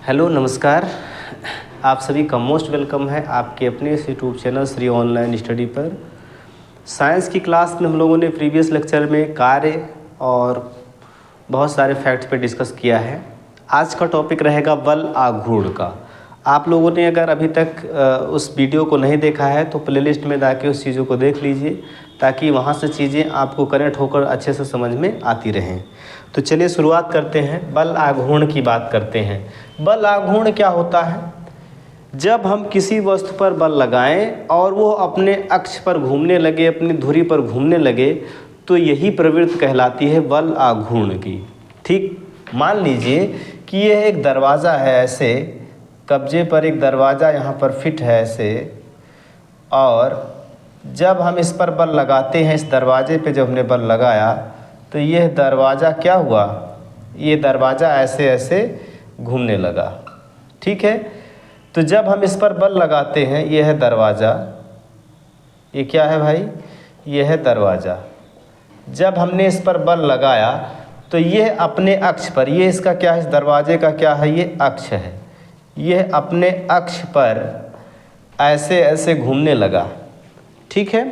Hello नमस्कार। आप सभी का मोस्ट वेलकम है आपके अपने इस YouTube channel Shri online study पर। साइंस की क्लास में हम लोगों ने प्रीवियस लेक्चर में कार्य और बहुत सारे फैक्ट्स पे डिस्कस किया है। आज का टॉपिक रहेगा बल आघूर्ण का। आप लोगों ने अगर अभी तक उस वीडियो को नहीं देखा है तो प्लेलिस्ट में जाके उस चीज़ों को देख लीजिए, ताकि वहाँ से चीज़ें आपको कनेक्ट होकर अच्छे से समझ में आती रहें। तो चलिए शुरुआत करते हैं, बल आघूर्ण की बात करते हैं। बल आघूर्ण क्या होता है? जब हम किसी वस्तु पर बल लगाएं और वो अपने अक्ष पर घूमने लगे, अपनी धुरी पर घूमने लगे, तो यही प्रवृत्ति कहलाती है बल आघूर्ण की। ठीक, मान लीजिए कि यह एक दरवाज़ा है, ऐसे कब्जे पर एक दरवाज़ा यहाँ पर फिट है ऐसे, और जब हम इस पर बल लगाते हैं, इस दरवाजे पे जब हमने बल लगाया तो यह दरवाज़ा क्या हुआ, ये दरवाज़ा ऐसे ऐसे घूमने लगा। ठीक है, तो जब हम इस पर बल लगाते हैं, यह है दरवाज़ा, ये क्या है भाई, यह है दरवाज़ा। जब हमने इस पर बल लगाया तो यह अपने अक्ष पर, ये इसका क्या है, इस दरवाजे का क्या है, ये अक्ष है, यह अपने अक्ष पर ऐसे ऐसे घूमने लगा। ठीक है,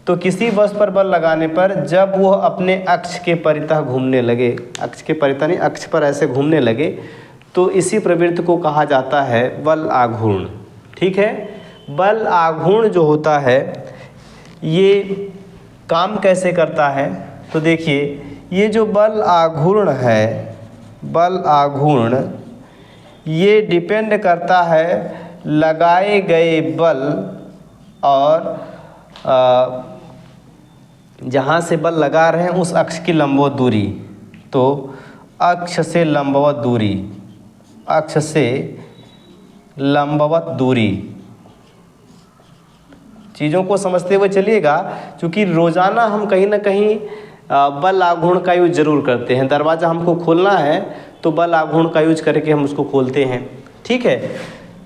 तो किसी वस्तु पर बल लगाने पर जब वो अपने अक्ष के परितः घूमने लगे, अक्ष के परितः नहीं, अक्ष पर ऐसे घूमने लगे, तो इसी प्रवृत्ति को कहा जाता है बल आघूर्ण। ठीक है, बल आघूर्ण जो होता है ये काम कैसे करता है? तो देखिए, ये जो बल आघूर्ण है, बल आघूर्ण ये डिपेंड करता है लगाए गए बल और जहाँ से बल लगा रहे हैं उस अक्ष की लंबवत दूरी। तो अक्ष से लंबवत दूरी, अक्ष से लंबवत दूरी, चीज़ों को समझते हुए चलिएगा, क्योंकि रोज़ाना हम कहीं ना कहीं बल आघूर्ण का यूज ज़रूर करते हैं। दरवाज़ा हमको खोलना है तो बल आघूर्ण का यूज करके हम उसको खोलते हैं। ठीक है,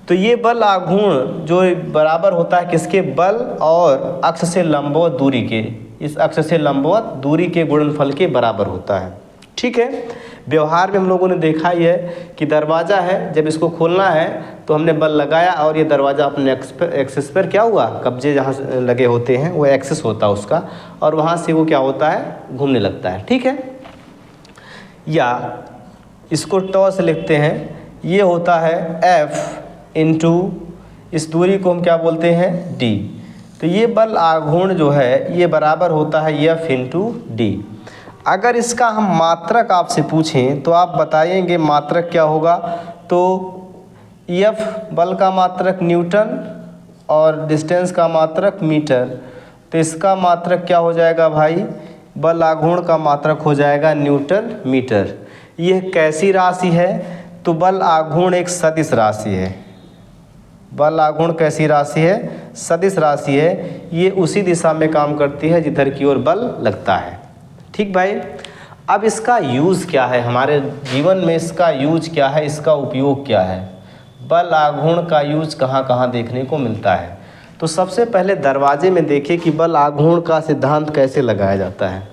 तो ये बल आघूर्ण जो बराबर होता है किसके, बल और अक्ष से लंबवत दूरी के, इस अक्ष से लंबवत दूरी के गुणनफल के बराबर होता है। ठीक है, व्यवहार में हम लोगों ने देखा ही है कि दरवाज़ा है, जब इसको खोलना है तो हमने बल लगाया और ये दरवाज़ा अपने एक्सिस पर क्या हुआ, कब्जे जहाँ लगे होते हैं वो एक्सिस होता है उसका, और वहाँ से वो क्या होता है, घूमने लगता है। ठीक है, या इसको टॉ से लिखते हैं, ये होता है F इंटू इस दूरी को हम क्या बोलते हैं, D। तो ये बल आघूर्ण जो है ये बराबर होता है F इंटू D। अगर इसका हम मात्रक आपसे पूछें तो आप बताएंगे मात्रक क्या होगा? तो F बल का मात्रक न्यूटन और डिस्टेंस का मात्रक मीटर, तो इसका मात्रक क्या हो जाएगा भाई, बल आघूर्ण का मात्रक हो जाएगा न्यूटन मीटर। यह कैसी राशि है? तो बल आघूर्ण एक सदिश राशि है। बल आघूर्ण कैसी राशि है? सदिश राशि है। ये उसी दिशा में काम करती है जिधर की ओर बल लगता है। ठीक भाई, अब इसका यूज़ क्या है हमारे जीवन में, इसका यूज क्या है, इसका उपयोग क्या है? बल आघूर्ण का यूज कहाँ कहाँ देखने को मिलता है? तो सबसे पहले दरवाजे में देखें कि बल आघूर्ण का सिद्धांत कैसे लगाया जाता है।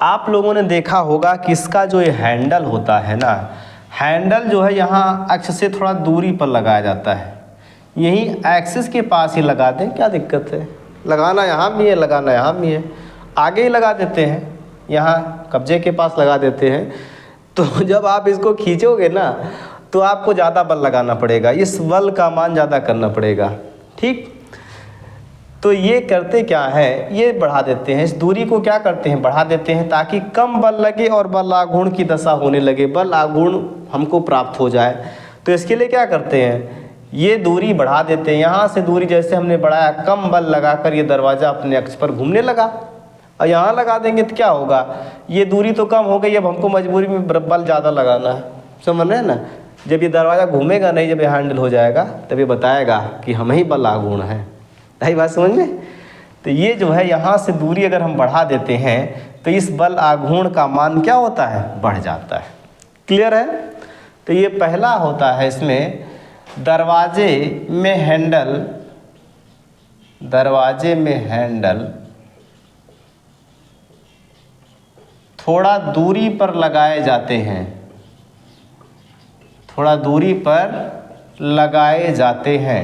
आप लोगों ने देखा होगा कि इसका जो ये हैंडल होता है ना, हैंडल जो है यहाँ अक्ष से थोड़ा दूरी पर लगाया जाता है। यही एक्सिस के पास ही लगा दें, क्या दिक्कत है? लगाना यहाँ भी है, लगाना यहाँ भी है, आगे ही लगा देते हैं, यहाँ कब्जे के पास लगा देते हैं। तो जब आप इसको खींचोगे ना तो आपको ज़्यादा बल लगाना पड़ेगा, इस बल का मान ज़्यादा करना पड़ेगा। ठीक, तो ये करते क्या है, ये बढ़ा देते हैं, इस दूरी को क्या करते हैं, बढ़ा देते हैं, ताकि कम बल लगे और बल आघूर्ण की दशा होने लगे, बल आघूर्ण हमको प्राप्त हो जाए। तो इसके लिए क्या करते हैं, ये दूरी बढ़ा देते हैं। यहाँ से दूरी जैसे हमने बढ़ाया, कम बल लगाकर ये दरवाज़ा अपने अक्ष पर घूमने लगा, और यहाँ लगा देंगे तो क्या होगा, ये दूरी तो कम हो गई, अब हमको मजबूरी में बल ज़्यादा लगाना है। समझ रहे हैं ना? जब ये दरवाज़ा घूमेगा नहीं, जब ये हैंडल हो जाएगा तब ये बताएगा कि हम ही बल आघूर्ण है। यही बात समझ में? तो ये जो है यहाँ से दूरी अगर हम बढ़ा देते हैं तो इस बल आघूर्ण का मान क्या होता है, बढ़ जाता है। क्लियर है? तो ये पहला होता है इसमें, दरवाजे में हैंडल, दरवाजे में हैंडल थोड़ा दूरी पर लगाए जाते हैं, थोड़ा दूरी पर लगाए जाते हैं।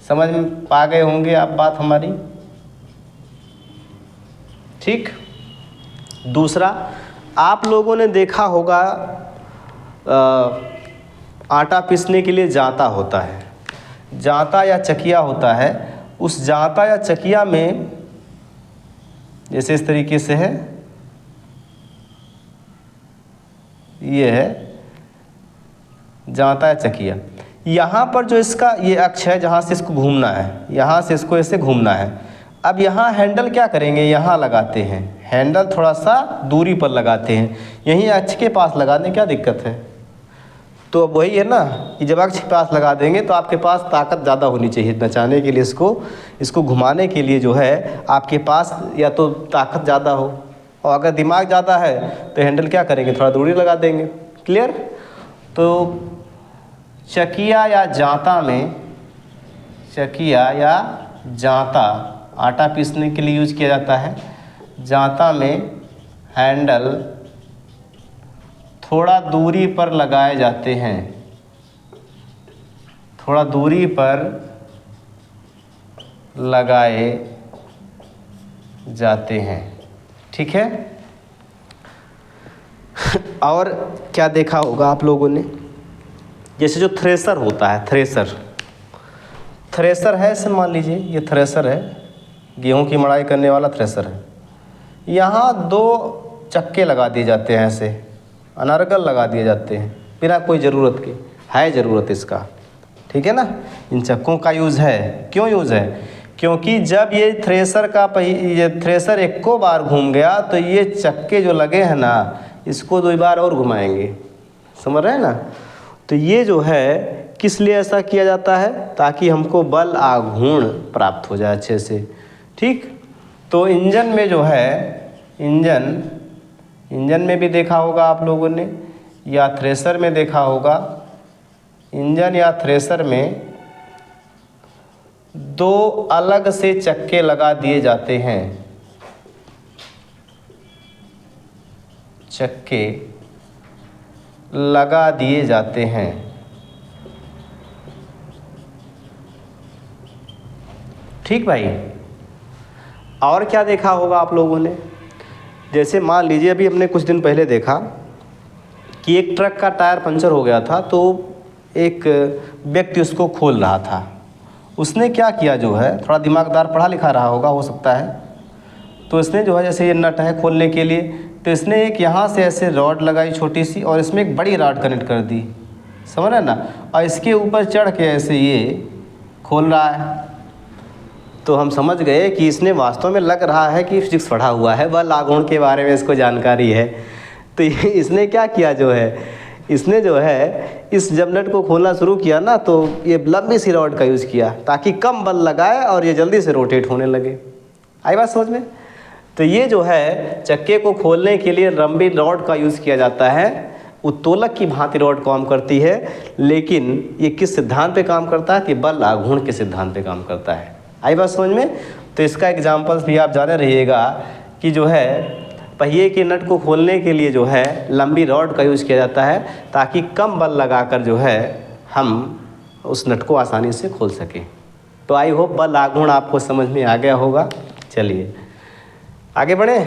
समझ में पा गए होंगे आप बात हमारी। ठीक। दूसरा, आप लोगों ने देखा होगा आटा पीसने के लिए जांता होता है, जांता या चकिया होता है। उस जांता या चकिया में जैसे इस तरीके से है, ये है जांता या चकिया। यहाँ पर जो इसका ये अक्ष है जहाँ से इसको घूमना है, यहाँ से इसको ऐसे घूमना है। अब यहाँ हैंडल क्या करेंगे, यहाँ लगाते हैं, हैंडल थोड़ा सा दूरी पर लगाते हैं। यहीं अक्ष के पास लगा दें, क्या दिक्कत है। तो अब वही है ना कि जब अक्ष के पास लगा देंगे तो आपके पास ताकत ज़्यादा होनी चाहिए नचाने के लिए, इसको घुमाने के लिए जो है आपके पास या तो ताकत ज़्यादा हो, और अगर दिमाग ज़्यादा है तो हैंडल क्या करेंगे, थोड़ा दूरी लगा देंगे। क्लियर। तो चकिया या जांता में, चकिया या जांता आटा पीसने के लिए यूज़ किया जाता है। जांता में हैंडल थोड़ा दूरी पर लगाए जाते हैं, थोड़ा दूरी पर लगाए जाते हैं। ठीक है। और क्या देखा होगा आप लोगों ने, जैसे जो थ्रेसर होता है, थ्रेसर है, इसे मान लीजिए ये थ्रेसर है, गेहूं की मड़ाई करने वाला थ्रेसर है। यहाँ 2 चक्के लगा दिए जाते हैं, ऐसे अनर्गल लगा दिए जाते हैं बिना कोई ज़रूरत के। है ज़रूरत इसका, ठीक है ना। इन चक्कों का यूज़ है। क्यों यूज़ है, क्योंकि जब ये थ्रेसर एक को बार घूम गया तो ये चक्के जो लगे हैं ना, इसको 2 बार और घुमाएंगे। समझ रहे हैं ना। तो ये जो है किस लिए ऐसा किया जाता है, ताकि हमको बल आघूर्ण प्राप्त हो जाए अच्छे से। ठीक। तो इंजन में जो है, इंजन में भी देखा होगा आप लोगों ने, या थ्रेसर में देखा होगा, इंजन या थ्रेसर में 2 अलग से चक्के लगा दिए जाते हैं, चक्के लगा दिए जाते हैं। ठीक भाई। और क्या देखा होगा आप लोगों ने, जैसे मान लीजिए अभी हमने कुछ दिन पहले देखा कि एक ट्रक का टायर पंचर हो गया था, तो एक व्यक्ति उसको खोल रहा था। उसने क्या किया, जो है थोड़ा दिमागदार, पढ़ा लिखा रहा होगा, हो सकता है। तो इसने जो है, जैसे ये नट है खोलने के लिए, तो इसने एक यहाँ से ऐसे रॉड लगाई छोटी सी, और इसमें एक बड़ी रॉड कनेक्ट कर दी। समझ रहे ना। और इसके ऊपर चढ़ के ऐसे ये खोल रहा है। तो हम समझ गए कि इसने वास्तव में लग रहा है कि फिजिक्स पढ़ा हुआ है, बल आघूर्ण के बारे में इसको जानकारी है। तो इसने क्या किया, जो है इसने जो है इस जब नट को खोलना शुरू किया ना, तो ये लंबी सी रॉड का यूज़ किया ताकि कम बल लगाए और ये जल्दी से रोटेट होने लगे। आई बात समझ में। तो ये जो है चक्के को खोलने के लिए लंबी रॉड का यूज़ किया जाता है। उत्तोलक की भांति रॉड काम करती है, लेकिन ये किस सिद्धांत पे काम करता है कि बल आघूर्ण के सिद्धांत पे काम करता है। आई बात समझ में। तो इसका एग्जाम्पल्स भी आप जाने रहिएगा कि जो है पहिए के नट को खोलने के लिए जो है लंबी रॉड का यूज़ किया जाता है, ताकि कम बल लगाकर जो है हम उस नट को आसानी से खोल सकें। तो आई होप बल आघूर्ण आपको समझ में आ गया होगा। चलिए आगे बढ़ें।